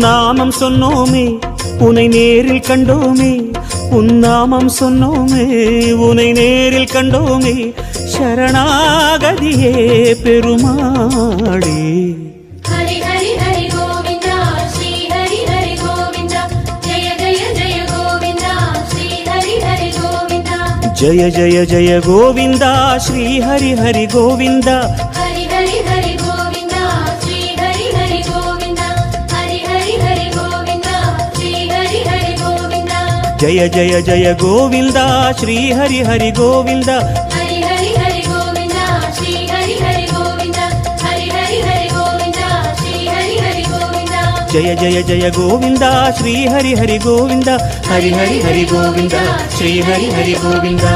நாமம் சொன்னோமே உனை நேரில் கண்டோமே, உன் நாமம் சொன்னோமே உனை நேரில் கண்டோமே, சரணாகதியே பெருமாளே. ஹரி ஹரி ஹரி கோவிந்தா ஸ்ரீ ஹரி ஹரி கோவிந்தா, ஜெய ஜெய ஜெய கோவிந்தா ஸ்ரீ ஹரி ஹரி கோவிந்தா, ஜெய ஜெய ஜெய கோவிந்தா ஸ்ரீ ஹரி ஹரி கோவிந்தா, ஹரி ஹரி ஹரி கோவிந்தா ஸ்ரீ ஹரி ஹரி கோவிந்தா, ஹரி ஹரி ஹரி கோவிந்தா ஸ்ரீ ஹரி ஹரி கோவிந்தா, ஜெய ஜெய ஜெய கோவிந்தா ஸ்ரீ ஹரி ஹரி கோவிந்தா, ஹரி ஹரி ஹரி கோவிந்தா ஸ்ரீ ஹரி ஹரி கோவிந்தா, ஹரி ஹரி ஹரி கோவிந்தா ஸ்ரீ ஹரி ஹரி கோவிந்தா, ஜெய ஜெய ஜெய கோவிந்தா ஸ்ரீ ஹரி ஹரி கோவிந்தா, ஹரி ஹரி ஹரி கோவிந்தா ஸ்ரீ ஹரி ஹரி கோவிந்தா.